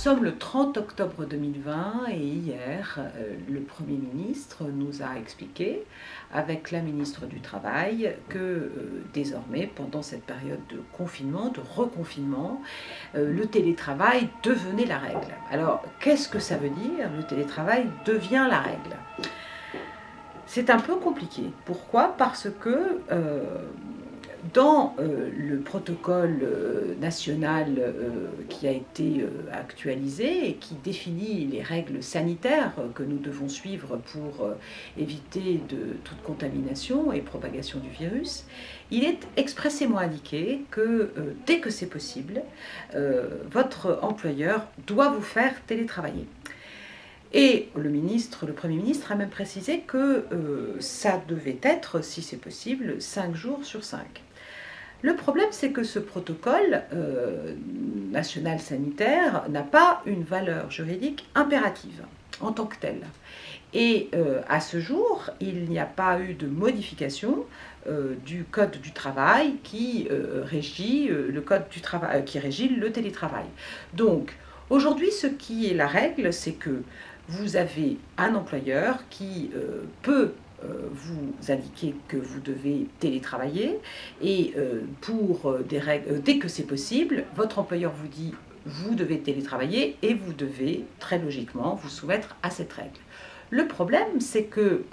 sommes le 30 octobre 2020 et hier, le Premier ministre nous a expliqué, avec la ministre du Travail, que désormais, pendant cette période de confinement, de reconfinement, le télétravail devenait la règle. Alors, qu'est-ce que ça veut dire? Le télétravail devient la règle. C'est un peu compliqué. Pourquoi? Parce que dans le protocole national qui a été actualisé et qui définit les règles sanitaires que nous devons suivre pour éviter toute contamination et propagation du virus, il est expressément indiqué que dès que c'est possible, votre employeur doit vous faire télétravailler. Et le Premier ministre a même précisé que ça devait être, si c'est possible, 5 jours sur 5. Le problème, c'est que ce protocole national sanitaire n'a pas une valeur juridique impérative en tant que telle. Et à ce jour, il n'y a pas eu de modification du Code du travail qui régit le télétravail. Donc, aujourd'hui, ce qui est la règle, c'est que vous avez un employeur qui peut vous indiquer que vous devez télétravailler et pour des règles, dès que c'est possible, votre employeur vous dit vous devez télétravailler et vous devez très logiquement vous soumettre à cette règle. Le problème, c'est que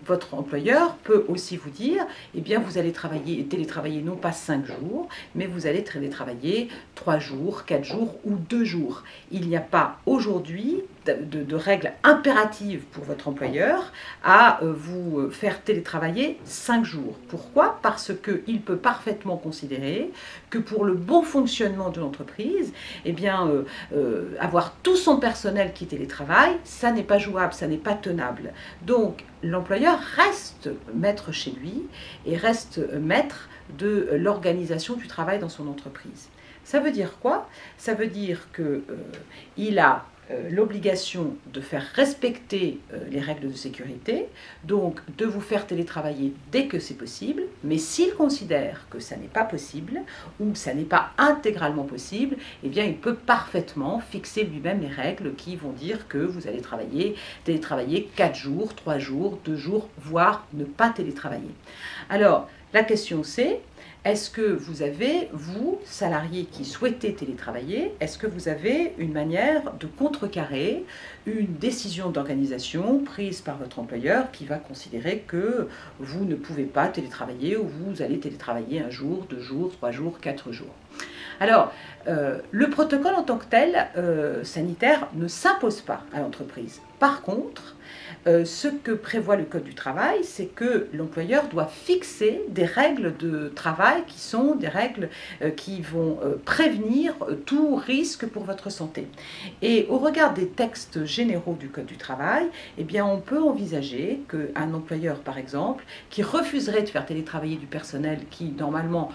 votre employeur peut aussi vous dire, eh bien, vous allez télétravailler non pas 5 jours, mais vous allez télétravailler 3 jours, 4 jours ou 2 jours. Il n'y a pas aujourd'hui de règles impératives pour votre employeur à vous faire télétravailler 5 jours. Pourquoi? Parce qu'il peut parfaitement considérer que pour le bon fonctionnement de l'entreprise, eh bien, avoir tout son personnel qui télétravaille, ça n'est pas jouable, ça n'est pas tenable. Donc, l'employeur reste maître chez lui et reste maître de l'organisation du travail dans son entreprise. Ça veut dire quoi? Ça veut dire qu'il a l'obligation de faire respecter les règles de sécurité, donc de vous faire télétravailler dès que c'est possible, mais s'il considère que ça n'est pas possible ou que ça n'est pas intégralement possible, eh bien il peut parfaitement fixer lui-même les règles qui vont dire que vous allez télétravailler 4 jours, 3 jours, 2 jours, voire ne pas télétravailler. Alors, la question c'est, est-ce que vous avez, vous, salariés qui souhaitez télétravailler, est-ce que vous avez une manière de contrecarrer une décision d'organisation prise par votre employeur qui va considérer que vous ne pouvez pas télétravailler ou vous allez télétravailler 1 jour, 2 jours, 3 jours, 4 jours? Alors, le protocole en tant que tel, sanitaire, ne s'impose pas à l'entreprise. Par contre, ce que prévoit le Code du travail, c'est que l'employeur doit fixer des règles de travail qui sont des règles qui vont prévenir tout risque pour votre santé. Et au regard des textes généraux du Code du travail, eh bien, on peut envisager qu'un employeur, par exemple, qui refuserait de faire télétravailler du personnel qui, normalement,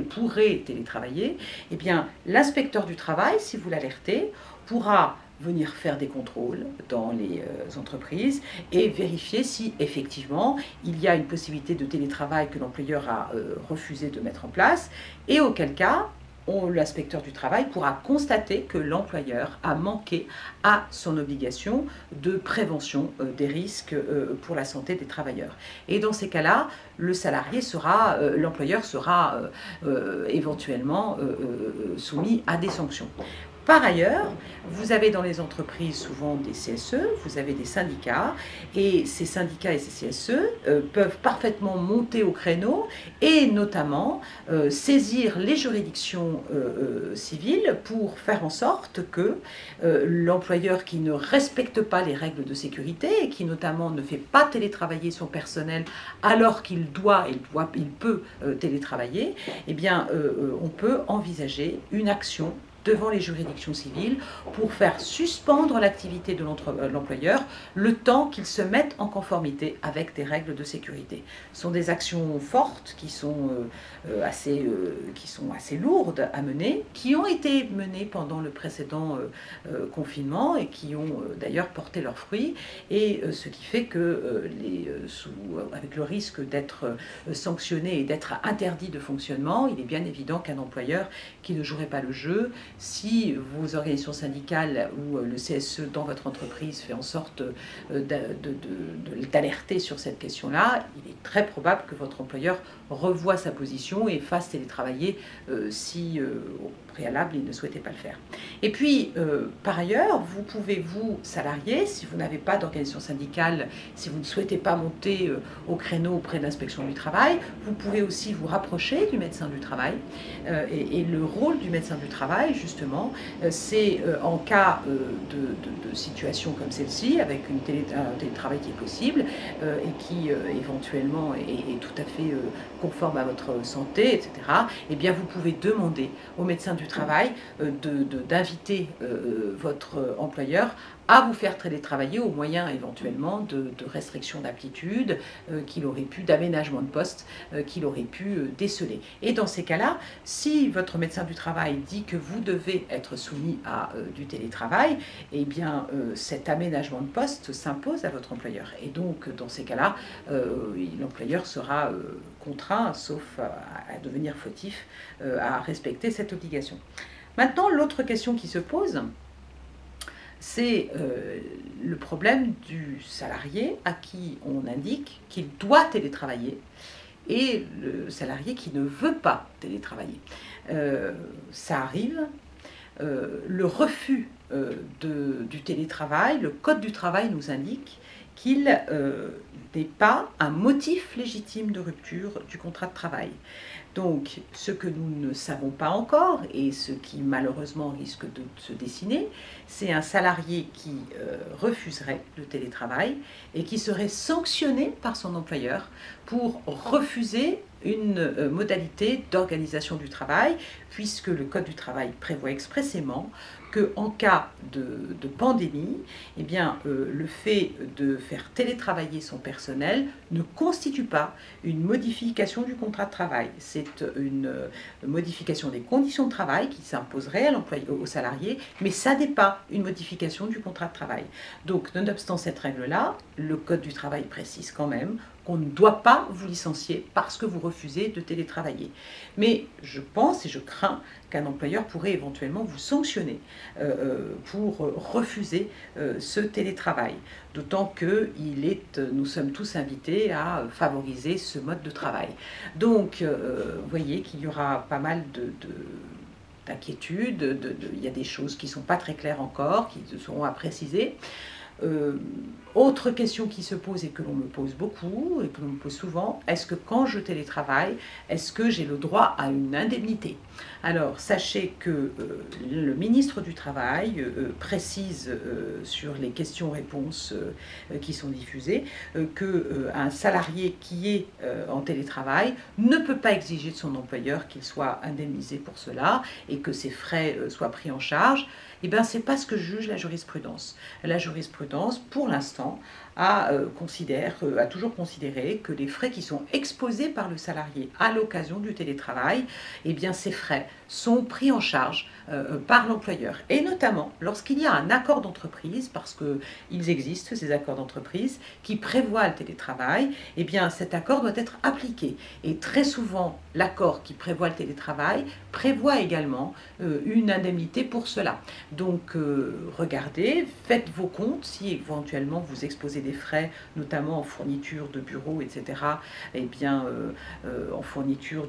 pourrait télétravailler, eh bien, l'inspecteur du travail, si vous l'alertez, pourra venir faire des contrôles dans les entreprises et vérifier si effectivement il y a une possibilité de télétravail que l'employeur a refusé de mettre en place, et auquel cas l'inspecteur du travail pourra constater que l'employeur a manqué à son obligation de prévention des risques pour la santé des travailleurs. Et dans ces cas-là, l'employeur sera éventuellement soumis à des sanctions. Par ailleurs, vous avez dans les entreprises souvent des CSE, vous avez des syndicats, et ces syndicats et ces CSE peuvent parfaitement monter au créneau et notamment saisir les juridictions civiles pour faire en sorte que l'employeur qui ne respecte pas les règles de sécurité et qui notamment ne fait pas télétravailler son personnel alors qu'il peut télétravailler, eh bien on peut envisager une action devant les juridictions civiles pour faire suspendre l'activité de l'employeur le temps qu'il se mette en conformité avec des règles de sécurité. Ce sont des actions fortes qui sont assez lourdes à mener, qui ont été menées pendant le précédent confinement et qui ont d'ailleurs porté leurs fruits, et ce qui fait que avec le risque d'être sanctionné et d'être interdit de fonctionnement, il est bien évident qu'un employeur qui ne jouerait pas le jeu Si vos organisations syndicales ou le CSE dans votre entreprise fait en sorte d'alerter sur cette question-là, il est très probable que votre employeur revoie sa position et fasse télétravailler si au préalable il ne souhaitait pas le faire. Et puis, par ailleurs, vous pouvez, vous, salariés, si vous n'avez pas d'organisation syndicale, si vous ne souhaitez pas monter au créneau auprès de l'inspection du travail, vous pouvez aussi vous rapprocher du médecin du travail. Et le rôle du médecin du travail, justement, c'est en cas de situation comme celle-ci, avec un télétravail qui est possible et qui éventuellement est tout à fait conforme à votre santé, etc., eh bien vous pouvez demander au médecin du travail d'inviter votre employeur à vous faire télétravailler au moyen éventuellement de restrictions d'aptitude qu'il aurait pu, d'aménagement de poste qu'il aurait pu déceler. Et dans ces cas-là, si votre médecin du travail dit que vous devez être soumis à du télétravail, eh bien cet aménagement de poste s'impose à votre employeur. Et donc dans ces cas-là, l'employeur sera contraint, sauf à devenir fautif, à respecter cette obligation. Maintenant, l'autre question qui se pose, c'est le problème du salarié à qui on indique qu'il doit télétravailler et le salarié qui ne veut pas télétravailler. Ça arrive. Le refus du télétravail, le Code du travail nous indique qu'il n'est pas un motif légitime de rupture du contrat de travail. Donc, ce que nous ne savons pas encore, et ce qui malheureusement risque de se dessiner, c'est un salarié qui refuserait le télétravail et qui serait sanctionné par son employeur pour refuser une modalité d'organisation du travail, puisque le Code du travail prévoit expressément qu'en cas de pandémie, eh bien, le fait de faire télétravailler son personnel ne constitue pas une modification du contrat de travail. C'est une modification des conditions de travail qui s'imposerait au salarié, mais ça n'est pas une modification du contrat de travail. Donc, nonobstant cette règle-là, le Code du travail précise quand même qu'on ne doit pas vous licencier parce que vous refusez de télétravailler. Mais je pense et je crains qu'un employeur pourrait éventuellement vous sanctionner pour refuser ce télétravail. D'autant que nous sommes tous invités à favoriser ce mode de travail. Donc, vous voyez qu'il y aura pas mal d'inquiétudes, il y a des choses qui ne sont pas très claires encore, qui seront à préciser. Autre question qui se pose et que l'on me pose beaucoup et que l'on me pose souvent, est-ce que quand je télétravaille, est-ce que j'ai le droit à une indemnité? Alors sachez que le ministre du Travail précise sur les questions-réponses qui sont diffusées qu'un salarié qui est en télétravail ne peut pas exiger de son employeur qu'il soit indemnisé pour cela et que ses frais soient pris en charge. Eh bien, ce n'est pas ce que juge la jurisprudence. La jurisprudence, pour l'instant, a toujours considéré que les frais qui sont exposés par le salarié à l'occasion du télétravail, eh bien, ces frais sont pris en charge par l'employeur. Et notamment lorsqu'il y a un accord d'entreprise, parce qu'ils existent, ces accords d'entreprise, qui prévoient le télétravail, eh bien, cet accord doit être appliqué. Et très souvent, l'accord qui prévoit le télétravail prévoit également une indemnité pour cela. Donc, regardez, faites vos comptes, si éventuellement vous exposez des frais, notamment en fourniture de bureau, etc., eh bien, en fourniture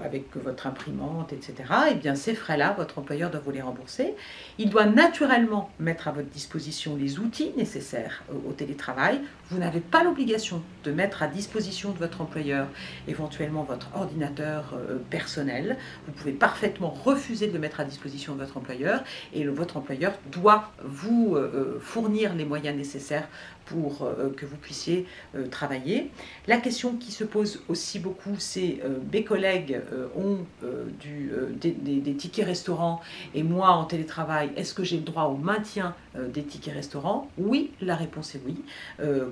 avec votre imprimante, etc., eh bien, ces frais-là, votre employeur doit vous les rembourser. Il doit naturellement mettre à votre disposition les outils nécessaires au télétravail. Vous n'avez pas l'obligation de mettre à disposition de votre employeur éventuellement votre ordinateur personnel. Vous pouvez parfaitement refuser de le mettre à disposition de votre employeur et votre employeur doit vous fournir les moyens nécessaires pour que vous puissiez travailler. La question qui se pose aussi beaucoup, c'est mes collègues ont des tickets restaurants et moi en télétravail, est-ce que j'ai le droit au maintien des tickets restaurants? Oui, la réponse est oui.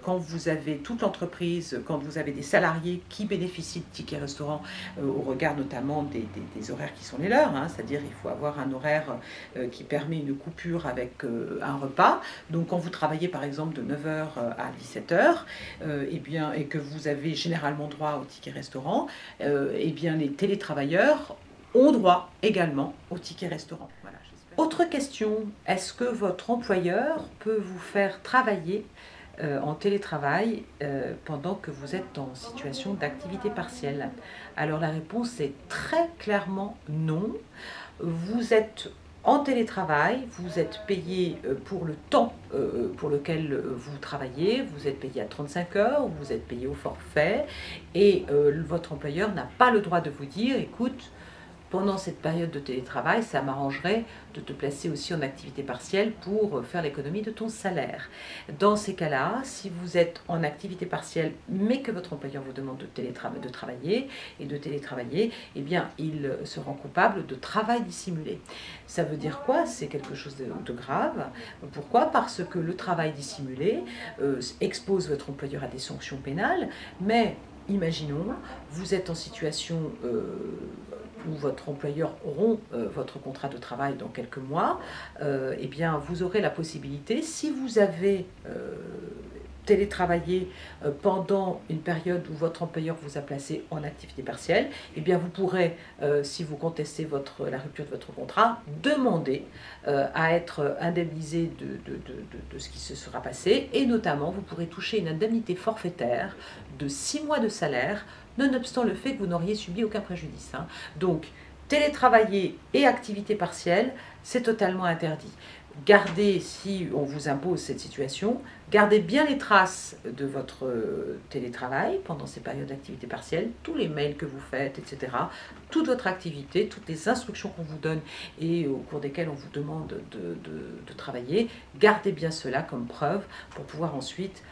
Quand vous avez toute l'entreprise, quand vous avez des salariés qui bénéficient de tickets restaurants au regard notamment des horaires qui sont les leurs, hein, c'est-à-dire il faut avoir un horaire qui permet une coupure avec un repas. Donc quand vous travaillez par exemple de 9h à 17h, et que vous avez généralement droit au ticket restaurant, eh bien les télétravailleurs ont droit également au ticket restaurant. Voilà. Autre question, est-ce que votre employeur peut vous faire travailler en télétravail pendant que vous êtes en situation d'activité partielle? Alors la réponse est très clairement non. Vous êtes en télétravail, vous êtes payé pour le temps pour lequel vous travaillez, vous êtes payé à 35 heures, vous êtes payé au forfait et votre employeur n'a pas le droit de vous dire, écoute, pendant cette période de télétravail, ça m'arrangerait de te placer aussi en activité partielle pour faire l'économie de ton salaire. Dans ces cas-là, si vous êtes en activité partielle, mais que votre employeur vous demande de travailler et de télétravailler, eh bien, il se rend coupable de travail dissimulé. Ça veut dire quoi? C'est quelque chose de grave. Pourquoi? Parce que le travail dissimulé expose votre employeur à des sanctions pénales, mais imaginons, vous êtes en situation où votre employeur rompt votre contrat de travail dans quelques mois, eh bien, vous aurez la possibilité, si vous avez télétravaillé pendant une période où votre employeur vous a placé en activité partielle, eh bien, vous pourrez, si vous contestez la rupture de votre contrat, demander à être indemnisé de ce qui se sera passé, et notamment, vous pourrez toucher une indemnité forfaitaire de 6 mois de salaire, nonobstant le fait que vous n'auriez subi aucun préjudice. Donc, télétravailler et activité partielle, c'est totalement interdit. Gardez, si on vous impose cette situation, gardez bien les traces de votre télétravail pendant ces périodes d'activité partielle, tous les mails que vous faites, etc., toute votre activité, toutes les instructions qu'on vous donne et au cours desquelles on vous demande de travailler, gardez bien cela comme preuve pour pouvoir ensuite,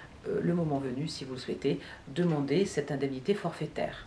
le moment venu, si vous le souhaitez, demander cette indemnité forfaitaire.